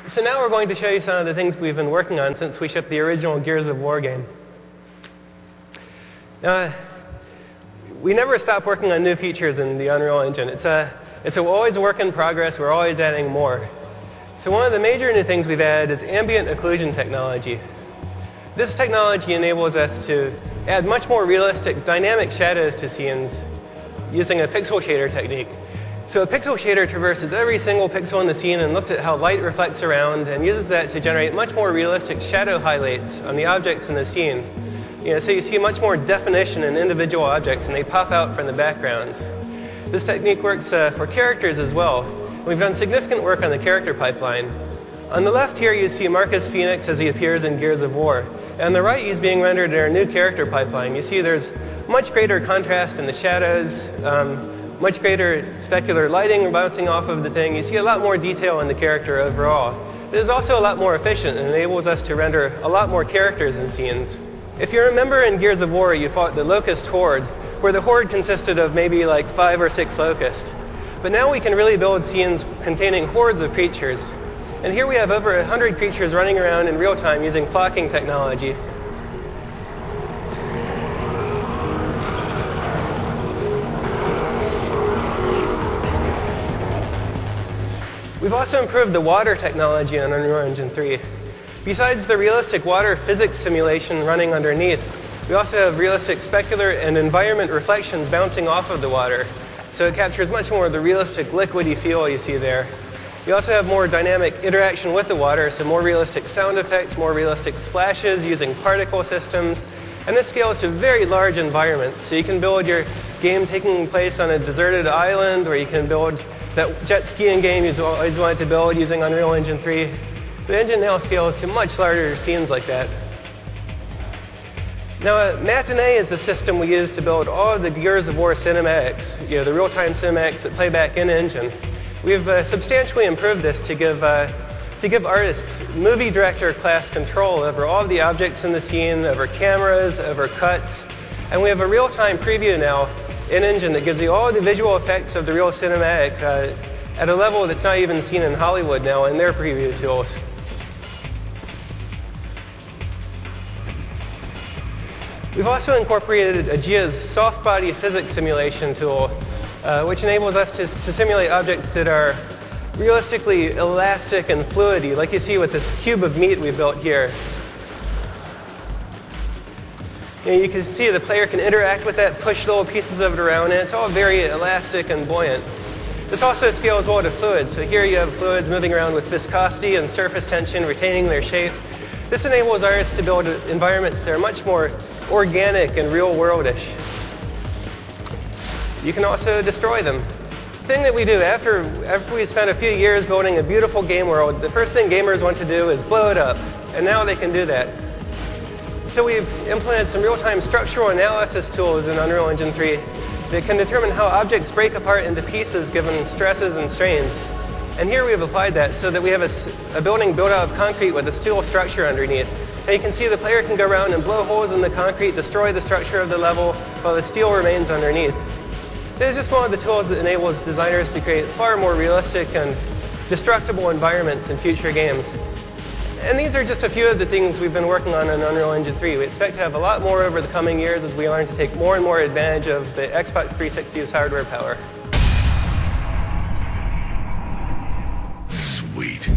So now we're going to show you some of the things we've been working on since we shipped the original Gears of War game. We never stop working on new features in the Unreal Engine. It's always a work in progress. We're always adding more. So one of the major new things we've added is ambient occlusion technology. This technology enables us to add much more realistic dynamic shadows to scenes using a pixel shader technique. So a pixel shader traverses every single pixel in the scene and looks at how light reflects around and uses that to generate much more realistic shadow highlights on the objects in the scene. So you see much more definition in individual objects and they pop out from the backgrounds. This technique works for characters as well. We've done significant work on the character pipeline. On the left here you see Marcus Phoenix as he appears in Gears of War. And on the right he's being rendered in our new character pipeline. You see there's much greater contrast in the shadows, much greater specular lighting bouncing off of the thing. You see a lot more detail in the character overall. It is also a lot more efficient and enables us to render a lot more characters in scenes. If you remember in Gears of War you fought the Locust Horde, where the Horde consisted of maybe like 5 or 6 locusts. But now we can really build scenes containing hordes of creatures. And here we have over 100 creatures running around in real time using flocking technology. We've also improved the water technology on Unreal Engine 3. Besides the realistic water physics simulation running underneath, we also have realistic specular and environment reflections bouncing off of the water. So it captures much more of the realistic liquidy feel you see there. We also have more dynamic interaction with the water, so more realistic sound effects, more realistic splashes using particle systems. And this scales to very large environments. So you can build your game taking place on a deserted island, or you can build that jet skiing game you always wanted to build using Unreal Engine 3. The engine now scales to much larger scenes like that. Now, Matinee is the system we use to build all of the Gears of War cinematics, the real-time cinematics that play back in engine. We've substantially improved this to give artists movie director class control over all of the objects in the scene, over cameras, over cuts. And we have a real-time preview now in engine that gives you all the visual effects of the real cinematic at a level that's not even seen in Hollywood now in their preview tools. We've also incorporated Aegea's soft body physics simulation tool, which enables us to simulate objects that are realistically elastic and fluidy, like you see with this cube of meat we built here. You can see the player can interact with that, push little pieces of it around, and it's all very elastic and buoyant. This also scales well to fluids. So here you have fluids moving around with viscosity and surface tension, retaining their shape. This enables artists to build environments that are much more organic and real-worldish. You can also destroy them. The thing that we do after we spend a few years building a beautiful game world, the first thing gamers want to do is blow it up. And now they can do that. So we've implemented some real-time structural analysis tools in Unreal Engine 3 that can determine how objects break apart into pieces given stresses and strains. And here we've applied that so that we have a building built out of concrete with a steel structure underneath. And you can see the player can go around and blow holes in the concrete, destroy the structure of the level while the steel remains underneath. This is just one of the tools that enables designers to create far more realistic and destructible environments in future games. And these are just a few of the things we've been working on in Unreal Engine 3. We expect to have a lot more over the coming years as we learn to take more and more advantage of the Xbox 360's hardware power. Sweet.